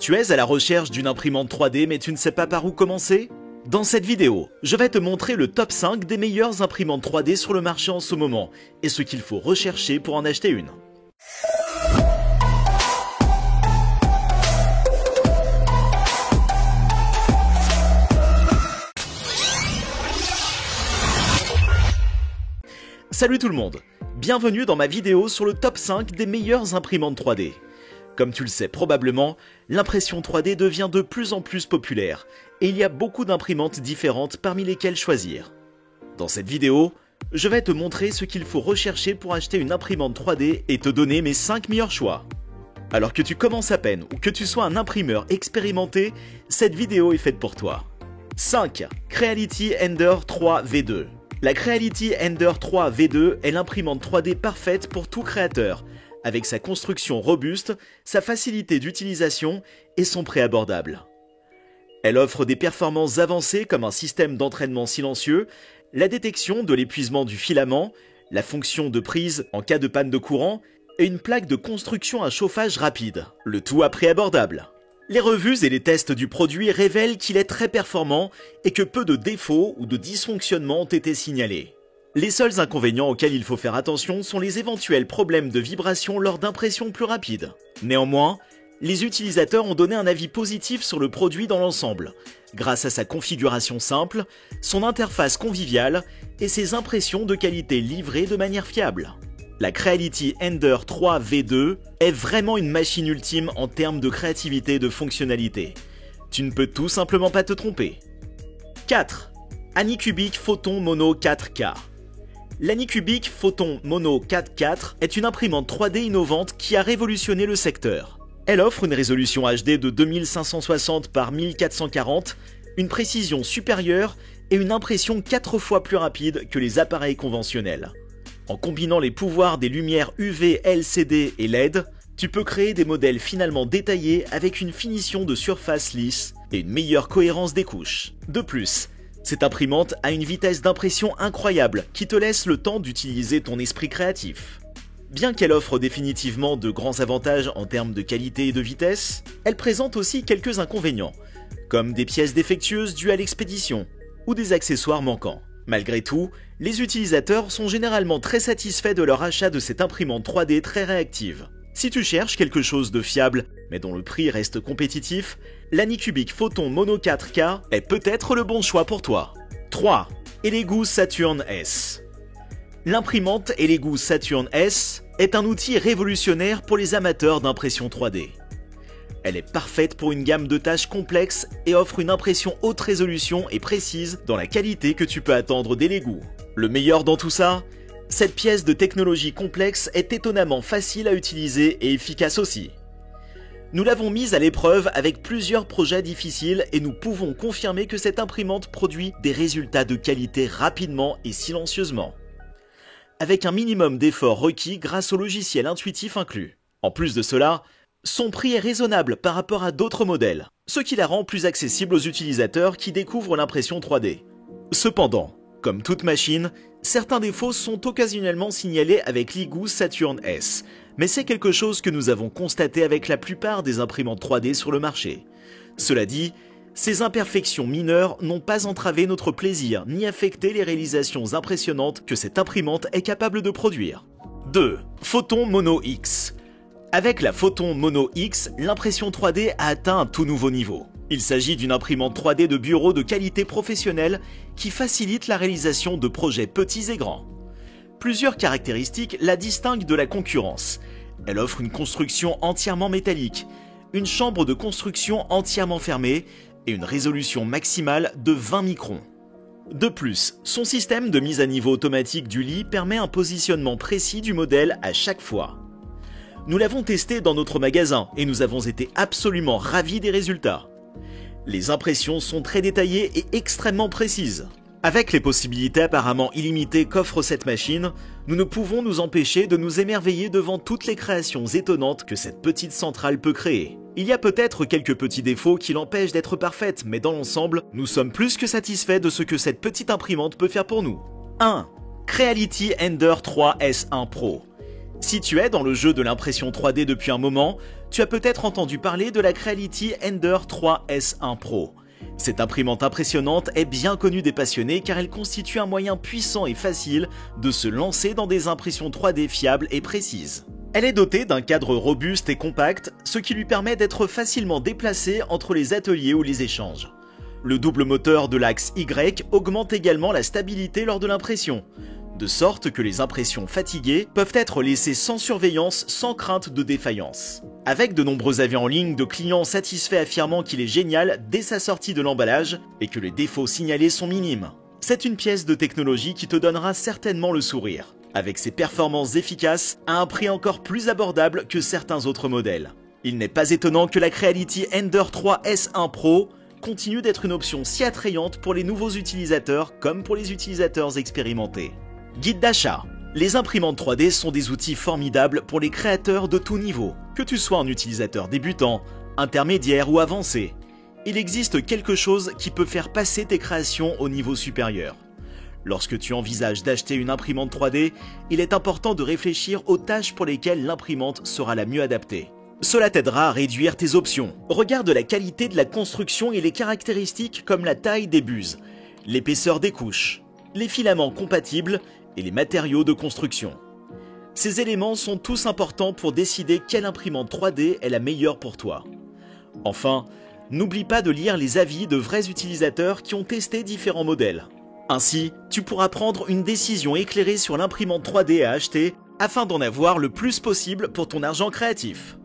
Tu es à la recherche d'une imprimante 3D mais tu ne sais pas par où commencer? Dans cette vidéo, je vais te montrer le top 5 des meilleures imprimantes 3D sur le marché en ce moment et ce qu'il faut rechercher pour en acheter une. Salut tout le monde, bienvenue dans ma vidéo sur le top 5 des meilleures imprimantes 3D. Comme tu le sais probablement, l'impression 3D devient de plus en plus populaire et il y a beaucoup d'imprimantes différentes parmi lesquelles choisir. Dans cette vidéo, je vais te montrer ce qu'il faut rechercher pour acheter une imprimante 3D et te donner mes 5 meilleurs choix. Alors que tu commences à peine ou que tu sois un imprimeur expérimenté, cette vidéo est faite pour toi. 5. Creality Ender 3 V2. La Creality Ender 3 V2 est l'imprimante 3D parfaite pour tout créateur, avec sa construction robuste, sa facilité d'utilisation et son prix abordable. Elle offre des performances avancées comme un système d'entraînement silencieux, la détection de l'épuisement du filament, la fonction de prise en cas de panne de courant et une plaque de construction à chauffage rapide, le tout à prix abordable. Les revues et les tests du produit révèlent qu'il est très performant et que peu de défauts ou de dysfonctionnements ont été signalés. Les seuls inconvénients auxquels il faut faire attention sont les éventuels problèmes de vibration lors d'impressions plus rapides. Néanmoins, les utilisateurs ont donné un avis positif sur le produit dans l'ensemble, grâce à sa configuration simple, son interface conviviale et ses impressions de qualité livrées de manière fiable. La Creality Ender 3 V2 est vraiment une machine ultime en termes de créativité et de fonctionnalité. Tu ne peux tout simplement pas te tromper. 4. Anycubic Photon Mono 4K. L'Anycubic Photon Mono 4.4 est une imprimante 3D innovante qui a révolutionné le secteur. Elle offre une résolution HD de 2560 par 1440, une précision supérieure et une impression 4 fois plus rapide que les appareils conventionnels. En combinant les pouvoirs des lumières UV, LCD et LED, tu peux créer des modèles finalement détaillés avec une finition de surface lisse et une meilleure cohérence des couches. De plus, cette imprimante a une vitesse d'impression incroyable qui te laisse le temps d'utiliser ton esprit créatif. Bien qu'elle offre définitivement de grands avantages en termes de qualité et de vitesse, elle présente aussi quelques inconvénients, comme des pièces défectueuses dues à l'expédition ou des accessoires manquants. Malgré tout, les utilisateurs sont généralement très satisfaits de leur achat de cette imprimante 3D très réactive. Si tu cherches quelque chose de fiable, mais dont le prix reste compétitif, l'Anycubic Photon Mono 4K est peut-être le bon choix pour toi. 3. Elegoo Saturn S. L'imprimante Elegoo Saturn S est un outil révolutionnaire pour les amateurs d'impression 3D. Elle est parfaite pour une gamme de tâches complexes et offre une impression haute résolution et précise dans la qualité que tu peux attendre d'Elegoo. Le meilleur dans tout ça, cette pièce de technologie complexe est étonnamment facile à utiliser et efficace aussi. Nous l'avons mise à l'épreuve avec plusieurs projets difficiles et nous pouvons confirmer que cette imprimante produit des résultats de qualité rapidement et silencieusement, avec un minimum d'efforts requis grâce au logiciel intuitif inclus. En plus de cela, son prix est raisonnable par rapport à d'autres modèles, ce qui la rend plus accessible aux utilisateurs qui découvrent l'impression 3D. Cependant, comme toute machine, certains défauts sont occasionnellement signalés avec l'Elegoo Saturn S, mais c'est quelque chose que nous avons constaté avec la plupart des imprimantes 3D sur le marché. Cela dit, ces imperfections mineures n'ont pas entravé notre plaisir ni affecté les réalisations impressionnantes que cette imprimante est capable de produire. 2. Photon Mono X. Avec la Photon Mono X, l'impression 3D a atteint un tout nouveau niveau. Il s'agit d'une imprimante 3D de bureau de qualité professionnelle qui facilite la réalisation de projets petits et grands. Plusieurs caractéristiques la distinguent de la concurrence. Elle offre une construction entièrement métallique, une chambre de construction entièrement fermée et une résolution maximale de 20 microns. De plus, son système de mise à niveau automatique du lit permet un positionnement précis du modèle à chaque fois. Nous l'avons testé dans notre magasin et nous avons été absolument ravis des résultats. Les impressions sont très détaillées et extrêmement précises. Avec les possibilités apparemment illimitées qu'offre cette machine, nous ne pouvons nous empêcher de nous émerveiller devant toutes les créations étonnantes que cette petite centrale peut créer. Il y a peut-être quelques petits défauts qui l'empêchent d'être parfaite, mais dans l'ensemble, nous sommes plus que satisfaits de ce que cette petite imprimante peut faire pour nous. 1. Creality Ender 3 S1 Pro. Si tu es dans le jeu de l'impression 3D depuis un moment, tu as peut-être entendu parler de la Creality Ender 3 S1 Pro. Cette imprimante impressionnante est bien connue des passionnés car elle constitue un moyen puissant et facile de se lancer dans des impressions 3D fiables et précises. Elle est dotée d'un cadre robuste et compact, ce qui lui permet d'être facilement déplacée entre les ateliers ou les échanges. Le double moteur de l'axe Y augmente également la stabilité lors de l'impression, de sorte que les impressions fatiguées peuvent être laissées sans surveillance, sans crainte de défaillance. Avec de nombreux avis en ligne de clients satisfaits affirmant qu'il est génial dès sa sortie de l'emballage et que les défauts signalés sont minimes. C'est une pièce de technologie qui te donnera certainement le sourire, avec ses performances efficaces à un prix encore plus abordable que certains autres modèles. Il n'est pas étonnant que la Creality Ender 3 S1 Pro continue d'être une option si attrayante pour les nouveaux utilisateurs comme pour les utilisateurs expérimentés. Guide d'achat. Les imprimantes 3D sont des outils formidables pour les créateurs de tout niveau, que tu sois un utilisateur débutant, intermédiaire ou avancé. Il existe quelque chose qui peut faire passer tes créations au niveau supérieur. Lorsque tu envisages d'acheter une imprimante 3D, il est important de réfléchir aux tâches pour lesquelles l'imprimante sera la mieux adaptée. Cela t'aidera à réduire tes options. Regarde la qualité de la construction et les caractéristiques comme la taille des buses, l'épaisseur des couches, les filaments compatibles et les matériaux de construction. Ces éléments sont tous importants pour décider quelle imprimante 3D est la meilleure pour toi. Enfin, n'oublie pas de lire les avis de vrais utilisateurs qui ont testé différents modèles. Ainsi, tu pourras prendre une décision éclairée sur l'imprimante 3D à acheter afin d'en avoir le plus possible pour ton argent créatif.